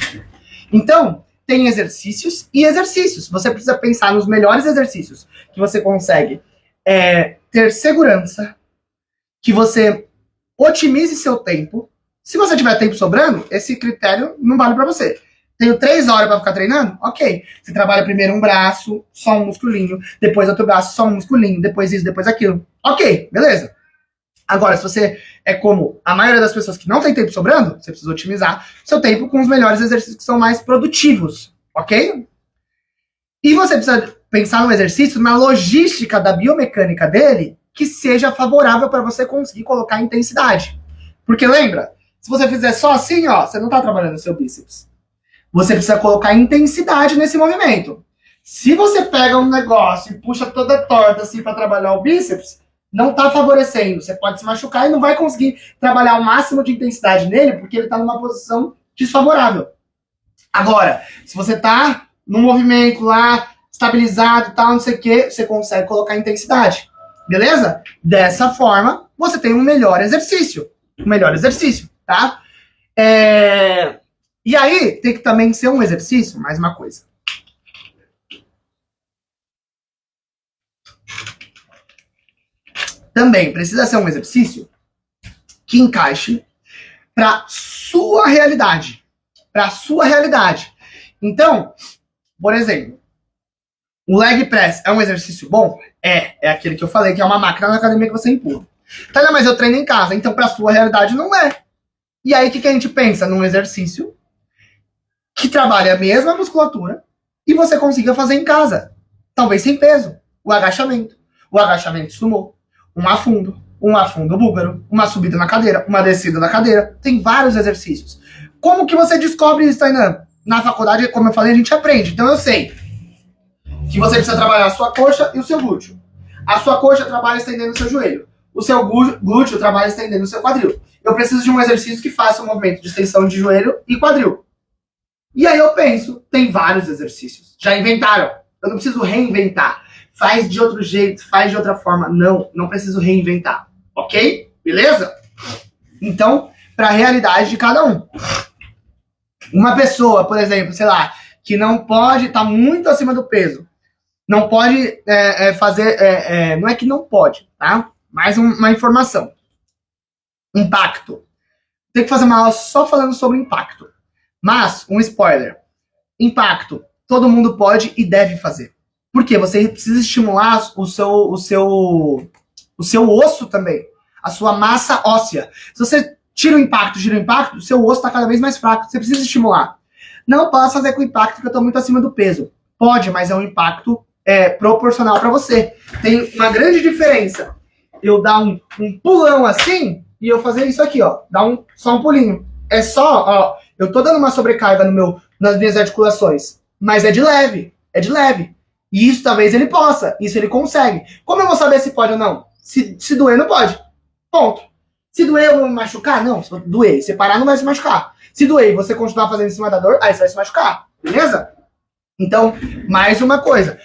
Então, tem exercícios e exercícios. Você precisa pensar nos melhores exercícios que você consegue ter segurança, que você otimize seu tempo. Se você tiver tempo sobrando, esse critério não vale para você. Tenho 3 horas para ficar treinando? Ok. Você trabalha primeiro um braço, só um musculinho, depois outro braço, só um musculinho, depois isso, depois aquilo. Ok, beleza. Agora, se você é como a maioria das pessoas que não tem tempo sobrando, você precisa otimizar seu tempo com os melhores exercícios que são mais produtivos, ok? E você precisa pensar no exercício, na logística da biomecânica dele, que seja favorável para você conseguir colocar intensidade. Porque lembra, se você fizer só assim, ó, você não está trabalhando o seu bíceps. Você precisa colocar intensidade nesse movimento. Se você pega um negócio e puxa toda torta assim para trabalhar o bíceps, não está favorecendo. Você pode se machucar e não vai conseguir trabalhar o máximo de intensidade nele, porque ele está numa posição desfavorável. Agora, se você está num movimento lá, estabilizado e tal, não sei o que, você consegue colocar intensidade. Beleza? Dessa forma, você tem um melhor exercício. Um melhor exercício, tá? E aí, tem que também ser um exercício, mais uma coisa. Também precisa ser um exercício que encaixe para sua realidade. Para sua realidade. Então, por exemplo, o leg press é um exercício bom? É aquele que eu falei, que é uma máquina na academia que você empurra. Tá, mas eu treino em casa, então para sua realidade não é. E aí, o que a gente pensa? Num exercício que trabalha a mesma musculatura e você consiga fazer em casa. Talvez sem peso. O agachamento sumô. Um afundo búlgaro, uma subida na cadeira, uma descida na cadeira. Tem vários exercícios. Como que você descobre isso, Tainan? Na faculdade, como eu falei, a gente aprende. Então eu sei que você precisa trabalhar a sua coxa e o seu glúteo. A sua coxa trabalha estendendo o seu joelho. o seu glúteo trabalha estendendo o seu quadril. Eu preciso de um exercício que faça um movimento de extensão de joelho e quadril. E aí eu penso, tem vários exercícios. Já inventaram. Eu não preciso reinventar. Faz de outro jeito, faz de outra forma. Não, não preciso reinventar. Ok? Beleza? Então, para a realidade de cada um. Uma pessoa, por exemplo, sei lá, que não pode, tá muito acima do peso. Não pode fazer, não é que não pode, tá? Mais uma informação. Impacto. Tem que fazer uma aula só falando sobre impacto. Mas, um spoiler. Impacto. Todo mundo pode e deve fazer. Por quê? Você precisa estimular o seu osso também. A sua massa óssea. Se você tira o impacto, o seu osso está cada vez mais fraco. Você precisa estimular. Não posso fazer com impacto porque eu estou muito acima do peso. Pode, mas é um impacto proporcional para você. Tem uma grande diferença. Eu dar um pulão assim e eu fazer isso aqui, ó. Dar só um pulinho. É só, ó. Eu tô dando uma sobrecarga nas minhas articulações. Mas é de leve. É de leve. E isso talvez ele possa. Isso ele consegue. Como eu vou saber se pode ou não? Se doer, não pode. Ponto. Se doer, eu vou me machucar? Não. Se doer, se parar, não vai se machucar. Se doer e você continuar fazendo em cima da dor, aí você vai se machucar. Beleza? Então, mais uma coisa.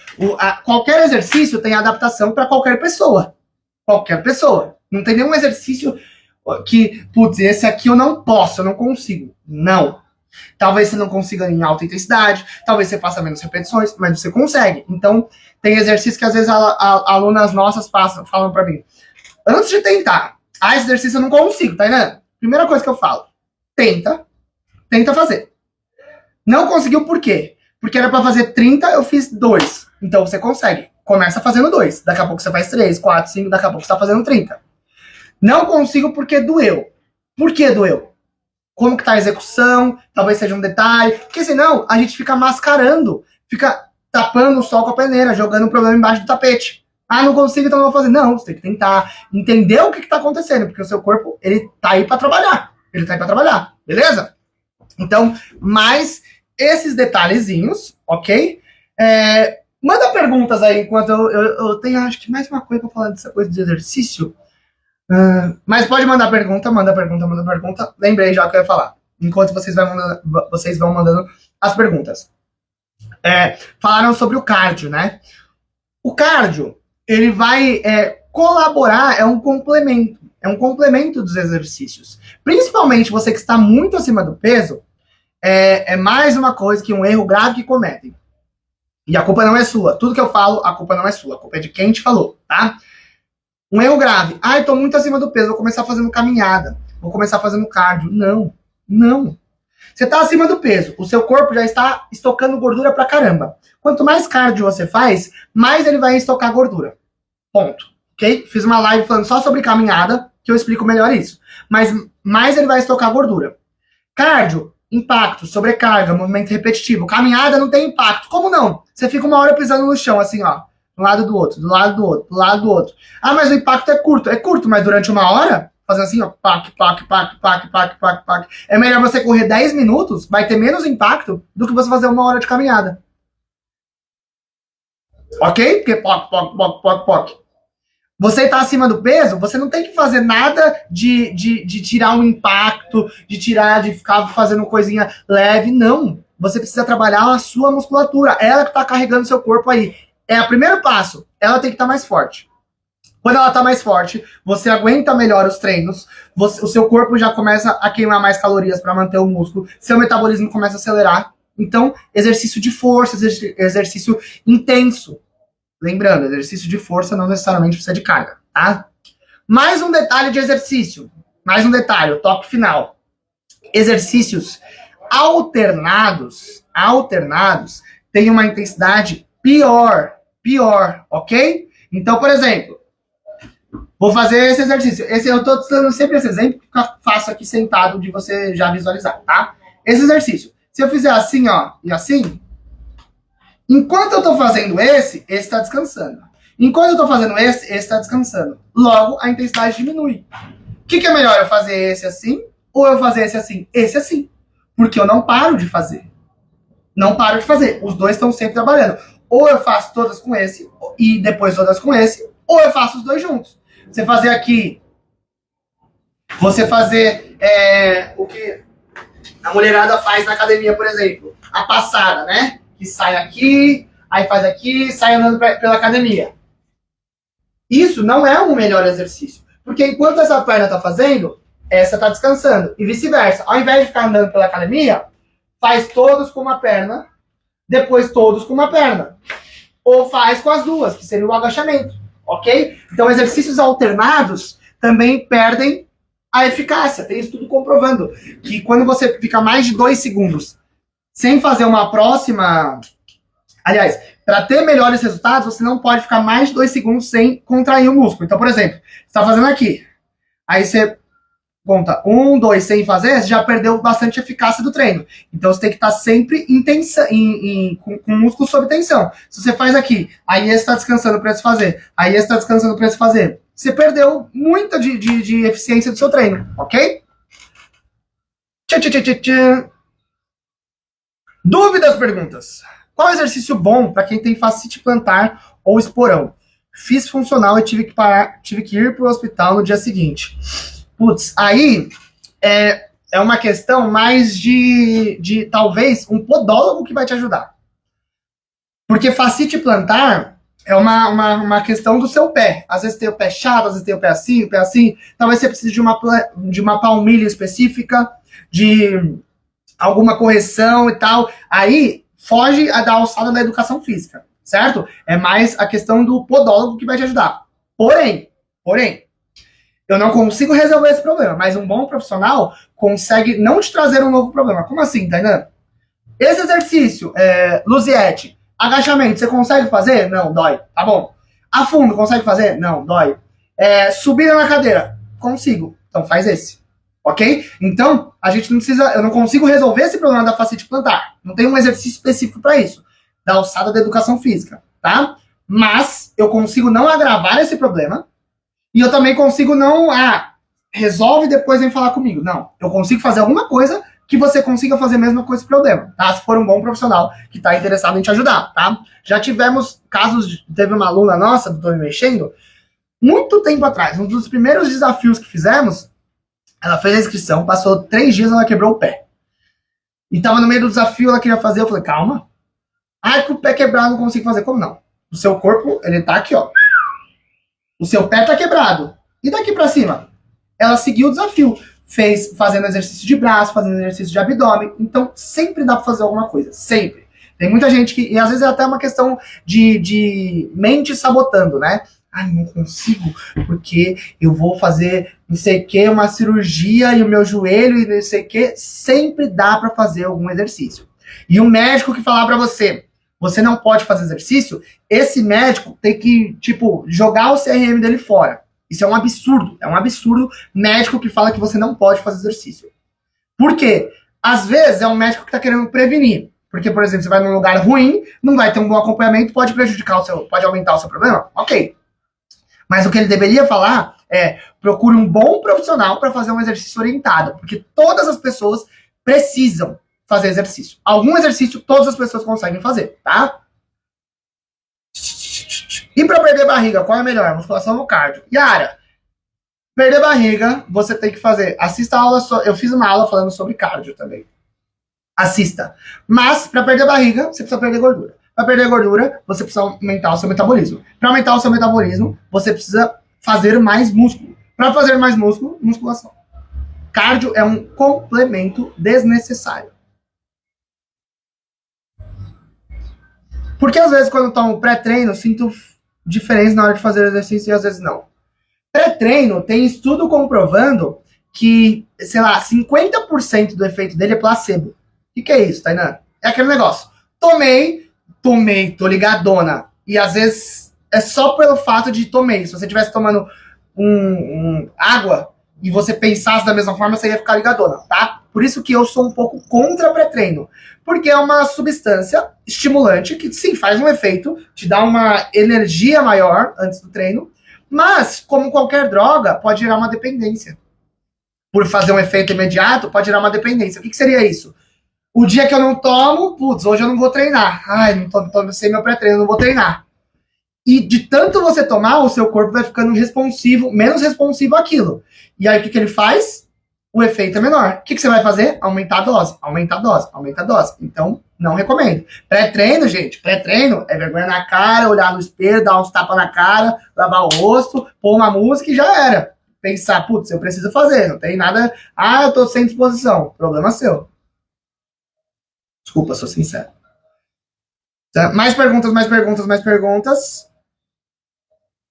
Qualquer exercício tem adaptação para qualquer pessoa. Qualquer pessoa. Não tem nenhum exercício que, putz, esse aqui eu não posso, eu não consigo. Não. Talvez você não consiga em alta intensidade, talvez você faça menos repetições, mas você consegue. Então, tem exercício que às vezes alunas nossas falam pra mim. Antes de tentar, esse exercício eu não consigo, tá entendendo? Primeira coisa que eu falo, tenta fazer. Não conseguiu por quê? Porque era pra fazer 30, eu fiz 2. Então você consegue. Começa fazendo 2. Daqui a pouco você faz 3, 4, 5, daqui a pouco você tá fazendo 30. Não consigo porque doeu. Por que doeu? Como que tá a execução? Talvez seja um detalhe. Porque senão a gente fica mascarando. Fica tapando o sol com a peneira, jogando o problema embaixo do tapete. Ah, não consigo, então não vou fazer. Não, você tem que tentar entender o que tá acontecendo. Porque o seu corpo, ele tá aí pra trabalhar. Ele tá aí pra trabalhar. Beleza? Então, mais esses detalhezinhos, ok? Manda perguntas aí, enquanto eu tenho, acho que mais uma coisa pra falar dessa coisa de exercício. Mas pode mandar pergunta, manda pergunta. Lembrei já o que eu ia falar. Enquanto vocês vão mandando as perguntas. Falaram sobre o cardio, né? O cardio, ele vai colaborar, é um complemento dos exercícios. Principalmente você que está muito acima do peso, é mais uma coisa que um erro grave que cometem. E a culpa não é sua. Tudo que eu falo, a culpa não é sua. A culpa é de quem te falou, tá? Um erro grave. Eu tô muito acima do peso, vou começar fazendo caminhada. Vou começar fazendo cardio. Não. Você tá acima do peso. O seu corpo já está estocando gordura pra caramba. Quanto mais cardio você faz, mais ele vai estocar gordura. Ponto. Ok? Fiz uma live falando só sobre caminhada, que eu explico melhor isso. Mas mais ele vai estocar gordura. Cardio, impacto, sobrecarga, movimento repetitivo. Caminhada não tem impacto. Como não? Você fica uma hora pisando no chão, assim, ó. Do lado do outro, do lado do outro, do lado do outro. Mas o impacto é curto. É curto, mas durante uma hora, fazendo assim, ó, pac. É melhor você correr 10 minutos, vai ter menos impacto do que você fazer uma hora de caminhada. Ok? Porque poc. Você tá acima do peso, você não tem que fazer nada de tirar um impacto, de ficar fazendo coisinha leve, não. Você precisa trabalhar a sua musculatura, ela que tá carregando seu corpo aí. É o primeiro passo, ela tem que estar mais forte. Quando ela está mais forte, você aguenta melhor os treinos, o seu corpo já começa a queimar mais calorias para manter o músculo, seu metabolismo começa a acelerar. Então, exercício de força, exercício intenso. Lembrando, exercício de força não necessariamente precisa de carga, tá? Mais um detalhe de exercício. Mais um detalhe, o toque final. Exercícios alternados têm uma intensidade pior, ok? Então, por exemplo, vou fazer esse exercício. Eu tô dando sempre esse exemplo que eu faço aqui sentado de você já visualizar, tá? Esse exercício. Se eu fizer assim, ó, e assim, enquanto eu tô fazendo esse tá descansando. Enquanto eu tô fazendo esse tá descansando. Logo, a intensidade diminui. O que é melhor, eu fazer esse assim, ou eu fazer esse assim? Esse assim. Porque eu não paro de fazer. Não paro de fazer. Os dois estão sempre trabalhando. Ou eu faço todas com esse, e depois todas com esse, ou eu faço os dois juntos. Você fazer aqui, você fazer o que a mulherada faz na academia, por exemplo, a passada, né? Que sai aqui, aí faz aqui, sai andando pela academia. Isso não é um melhor exercício, porque enquanto essa perna tá fazendo, essa tá descansando, e vice-versa. Ao invés de ficar andando pela academia, faz todos com uma perna, depois todos com uma perna. Ou faz com as duas, que seria o agachamento, ok? Então, exercícios alternados também perdem a eficácia. Tem estudo comprovando que quando você fica mais de 2 segundos sem fazer uma próxima... Aliás, para ter melhores resultados, você não pode ficar mais de 2 segundos sem contrair o músculo. Então, por exemplo, você está fazendo aqui. Aí você conta 1, 2, sem fazer, você já perdeu bastante eficácia do treino. Então, você tem que estar sempre em tensão, com o músculo sob tensão. Se você faz aqui, aí esse está descansando para você fazer, aí esse está descansando para você fazer, você perdeu muita de eficiência do seu treino, ok? Dúvidas, perguntas? Qual é o exercício bom para quem tem fascite plantar ou esporão? Fiz funcional e tive que ir para o hospital no dia seguinte. Putz, aí é uma questão mais de talvez um podólogo que vai te ajudar. Porque fascite plantar é uma questão do seu pé. Às vezes tem o pé chato, às vezes tem o pé assim. Talvez você precise de uma palmilha específica, de alguma correção e tal. Aí foge da alçada da educação física, certo? É mais a questão do podólogo que vai te ajudar. Porém, eu não consigo resolver esse problema, mas um bom profissional consegue não te trazer um novo problema. Como assim, Tainan? Esse exercício, Luziette, agachamento, você consegue fazer? Não, dói. Tá bom. Afundo, consegue fazer? Não, dói. Subida na cadeira? Consigo. Então faz esse. Ok? Então, a gente não precisa... Eu não consigo resolver esse problema da fascite plantar. Não tem um exercício específico para isso. Da alçada da educação física, tá? Mas eu consigo não agravar esse problema e eu também consigo não... resolve e depois vem falar comigo. Não. Eu consigo fazer alguma coisa que você consiga fazer mesmo com esse problema, tá? Se for um bom profissional que está interessado em te ajudar, tá? Já tivemos casos... Teve uma aluna nossa, do Tô Me Mexendo, muito tempo atrás. Um dos primeiros desafios que fizemos... Ela fez a inscrição, passou 3 dias, ela quebrou o pé. E tava no meio do desafio, ela queria fazer, eu falei, calma. Com o pé quebrado não consigo fazer. Como não? O seu corpo, ele tá aqui, ó. O seu pé tá quebrado. E daqui pra cima? Ela seguiu o desafio. Fez fazendo exercício de braço, fazendo exercício de abdômen. Então, sempre dá pra fazer alguma coisa. Sempre. Tem muita gente que... E às vezes é até uma questão de mente sabotando, né? Não consigo, porque eu vou fazer não sei o que, uma cirurgia e o meu joelho e não sei o que. Sempre dá para fazer algum exercício. E um médico que falar para você não pode fazer exercício, esse médico tem que, jogar o CRM dele fora. Isso é um absurdo médico que fala que você não pode fazer exercício. Por quê? Às vezes é um médico que tá querendo prevenir. Porque, por exemplo, você vai num lugar ruim, não vai ter um bom acompanhamento, pode pode aumentar o seu problema? Ok. Mas o que ele deveria falar é: procure um bom profissional para fazer um exercício orientado, porque todas as pessoas precisam fazer exercício. Algum exercício todas as pessoas conseguem fazer, tá? E para perder barriga, qual é melhor? Musculação ou cardio? Yara, perder barriga, você tem que fazer. Assista a aula, eu fiz uma aula falando sobre cardio também. Assista. Mas, para perder barriga, você precisa perder gordura. Para perder gordura, você precisa aumentar o seu metabolismo. Para aumentar o seu metabolismo, você precisa fazer mais músculo. Para fazer mais músculo, musculação. Cardio é um complemento desnecessário. Porque às vezes quando eu tomo pré-treino, eu sinto diferença na hora de fazer exercício e às vezes não. Pré-treino tem estudo comprovando que, 50% do efeito dele é placebo. O que é isso, Tainan? É aquele negócio. Tomei, tô ligadona. E às vezes é só pelo fato de tomei. Se você estivesse tomando água e você pensasse da mesma forma, você ia ficar ligadona, tá? Por isso que eu sou um pouco contra pré-treino. Porque é uma substância estimulante que, sim, faz um efeito, te dá uma energia maior antes do treino, mas, como qualquer droga, pode gerar uma dependência. Por fazer um efeito imediato, pode gerar uma dependência. O que seria isso? O dia que eu não tomo, hoje eu não vou treinar. Não tomei meu pré-treino, não vou treinar. E de tanto você tomar, o seu corpo vai ficando responsivo, menos responsivo àquilo. E aí o que ele faz? O efeito é menor. O que você vai fazer? Aumentar a dose, aumentar a dose, aumentar a dose. Então, não recomendo. Pré-treino, gente, pré-treino é vergonha na cara, olhar no espelho, dar uns tapas na cara, lavar o rosto, pôr uma música e já era. Pensar, putz, eu preciso fazer, não tem nada. Ah, eu tô sem disposição. Problema seu. Desculpa, sou sincero. Tá? Mais perguntas, mais perguntas, mais perguntas.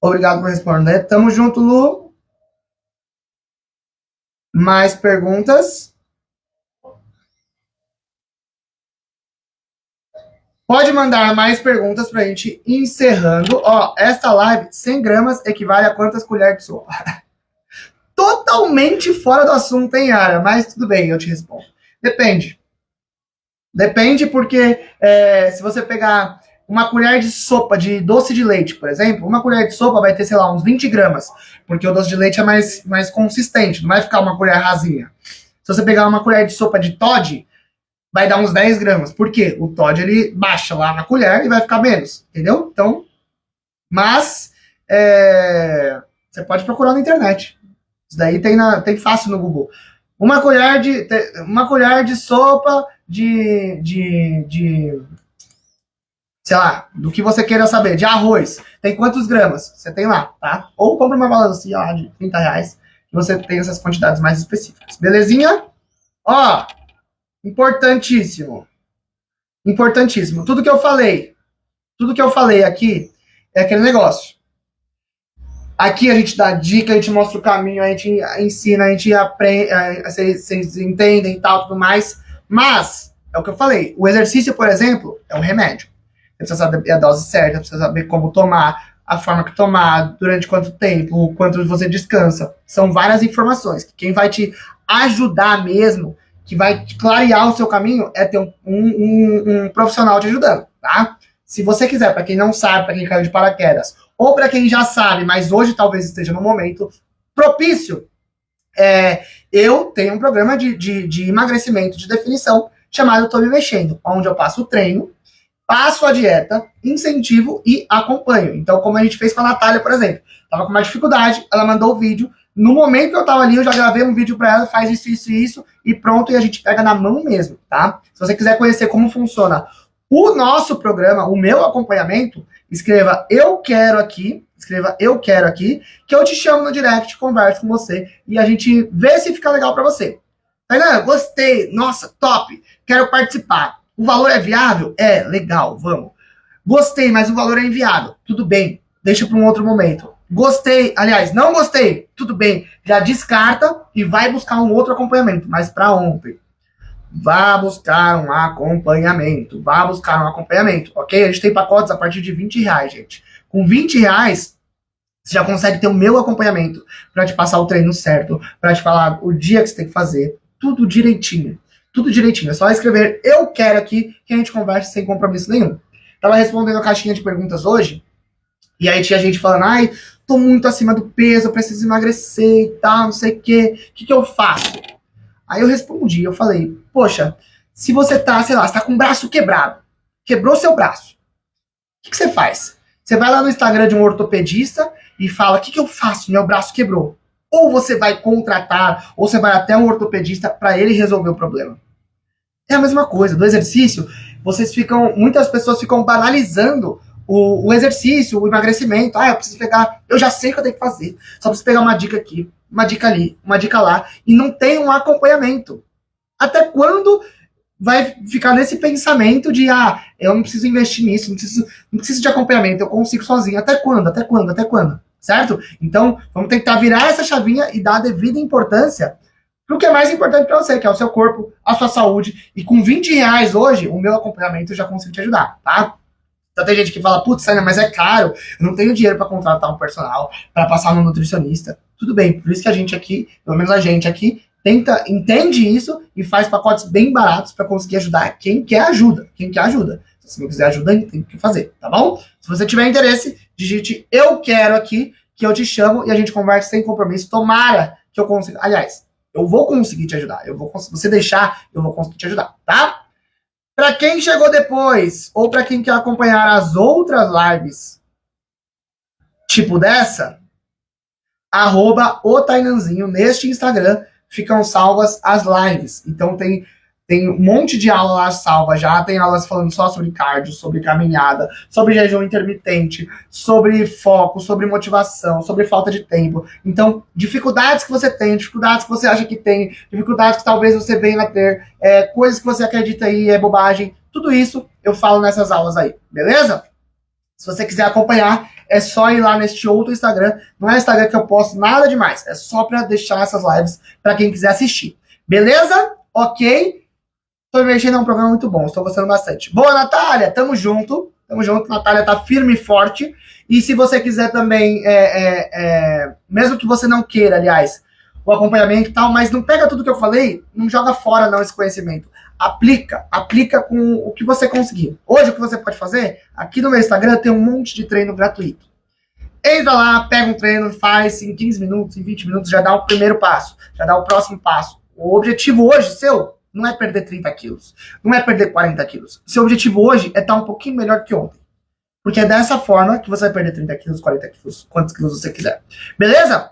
Obrigado por responder. Tamo junto, Lu. Mais perguntas? Pode mandar mais perguntas pra gente encerrando. Ó, esta live, 100 gramas equivale a quantas colheres de sopa? Totalmente fora do assunto, hein, Yara? Mas tudo bem, eu te respondo. Depende. Depende porque se você pegar uma colher de sopa de doce de leite, por exemplo, uma colher de sopa vai ter, sei lá, uns 20 gramas, porque o doce de leite é mais consistente, não vai ficar uma colher rasinha. Se você pegar uma colher de sopa de Toddy, vai dar uns 10 gramas. Por quê? O Toddy, ele baixa lá na colher e vai ficar menos, entendeu? Então, mas você pode procurar na internet. Isso daí tem fácil no Google. Uma colher de sopa de sei lá, do que você queira saber, de arroz, tem quantos gramas? Você tem lá, tá? Ou compra uma balancinha lá de R$ 30, que você tem essas quantidades mais específicas. Belezinha? Ó, importantíssimo. Importantíssimo. Tudo que eu falei aqui é aquele negócio. Aqui a gente dá dica, a gente mostra o caminho, a gente ensina, a gente aprende, vocês entendem e tal, tudo mais. Mas, é o que eu falei, o exercício, por exemplo, é um remédio. Você precisa saber a dose certa, precisa saber como tomar, a forma que tomar, durante quanto tempo, quanto você descansa. São várias informações. Quem vai te ajudar mesmo, que vai clarear o seu caminho, é ter um profissional te ajudando, tá? Se você quiser, para quem não sabe, para quem caiu de paraquedas, ou para quem já sabe, mas hoje talvez esteja no momento propício, eu tenho um programa de emagrecimento, de definição, chamado Tô Me Mexendo, onde eu passo o treino, passo a dieta, incentivo e acompanho. Então, como a gente fez com a Natália, por exemplo, tava com uma dificuldade, ela mandou o vídeo, no momento que eu tava ali, eu já gravei um vídeo para ela, faz isso, e pronto, e a gente pega na mão mesmo, tá? Se você quiser conhecer como funciona o nosso programa, o meu acompanhamento, escreva eu quero aqui, que eu te chamo no direct, converso com você e a gente vê se fica legal para você. Tainá, gostei, nossa, top, quero participar. O valor é viável? É, legal, vamos. Gostei, mas o valor é inviável. Tudo bem, deixa para um outro momento. Gostei, aliás, não gostei, tudo bem, já descarta e vai buscar um outro acompanhamento, mas para ontem. Vá buscar um acompanhamento. Ok? A gente tem pacotes a partir de R$ 20, gente. Com R$ 20, você já consegue ter o meu acompanhamento para te passar o treino certo, para te falar o dia que você tem que fazer. Tudo direitinho. Tudo direitinho. É só escrever eu quero aqui que a gente conversa sem compromisso nenhum. Tava respondendo a caixinha de perguntas hoje, e aí tinha gente falando, ai, tô muito acima do peso, eu preciso emagrecer e tal, não sei o quê. O que eu faço? Aí eu respondi, eu falei, poxa, se você tá, sei lá, você tá com o braço quebrado, quebrou seu braço, o que você faz? Você vai lá no Instagram de um ortopedista e fala, o que eu faço? Meu braço quebrou. Ou você vai contratar, ou você vai até um ortopedista para ele resolver o problema. É a mesma coisa, do exercício, muitas pessoas ficam banalizando o exercício, o emagrecimento. Ah, eu preciso pegar, eu já sei o que eu tenho que fazer, só preciso pegar uma dica aqui, uma dica ali, uma dica lá, e não tem um acompanhamento. Até quando vai ficar nesse pensamento de, eu não preciso investir nisso, não preciso de acompanhamento, eu consigo sozinho. Até quando? Até quando? Até quando? Certo? Então, vamos tentar virar essa chavinha e dar a devida importância pro que é mais importante para você, que é o seu corpo, a sua saúde. E com R$ 20 hoje, o meu acompanhamento eu já consigo te ajudar, tá? Então tem gente que fala, putz, Sânia, mas é caro, eu não tenho dinheiro para contratar um personal, para passar no nutricionista. Tudo bem, por isso que a gente aqui, pelo menos a gente aqui, entende isso e faz pacotes bem baratos para conseguir ajudar quem quer ajuda. Se não quiser ajuda, tem que fazer, tá bom? Se você tiver interesse, digite eu quero aqui, que eu te chamo e a gente conversa sem compromisso. Tomara que eu consiga. Aliás, eu vou conseguir te ajudar. Se você deixar, eu vou conseguir te ajudar, tá? Para quem chegou depois, ou para quem quer acompanhar as outras lives tipo dessa, @o Tainanzinho, neste Instagram, ficam salvas as lives. Então tem um monte de aula lá salva já, tem aulas falando só sobre cardio, sobre caminhada, sobre jejum intermitente, sobre foco, sobre motivação, sobre falta de tempo. Então, dificuldades que você tem, dificuldades que você acha que tem, dificuldades que talvez você venha a ter, coisas que você acredita aí é bobagem, tudo isso eu falo nessas aulas aí, beleza? Se você quiser acompanhar, é só ir lá neste outro Instagram. Não é Instagram que eu posto nada demais, é só para deixar essas lives para quem quiser assistir. Beleza? Ok? Tô mexendo, é um programa muito bom, estou gostando bastante. Boa, Natália, tamo junto. Tamo junto, Natália tá firme e forte. E se você quiser também, mesmo que você não queira, aliás, o acompanhamento e tal, mas não pega tudo que eu falei, não joga fora não esse conhecimento. Aplica com o que você conseguir. Hoje o que você pode fazer, aqui no meu Instagram tem um monte de treino gratuito. Entra lá, pega um treino, faz em 15 minutos, em 20 minutos, já dá o primeiro passo, já dá o próximo passo. O objetivo hoje seu não é perder 30 quilos, não é perder 40 quilos. Seu objetivo hoje é estar um pouquinho melhor que ontem. Porque é dessa forma que você vai perder 30 quilos, 40 quilos, quantos quilos você quiser. Beleza?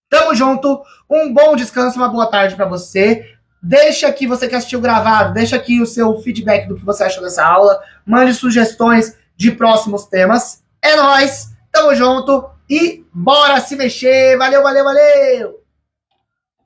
Tamo junto, um bom descanso, uma boa tarde pra você. Deixa aqui, você que assistiu gravado, deixa aqui o seu feedback do que você achou dessa aula. Mande sugestões de próximos temas. É nóis, tamo junto e bora se mexer. Valeu, valeu, valeu!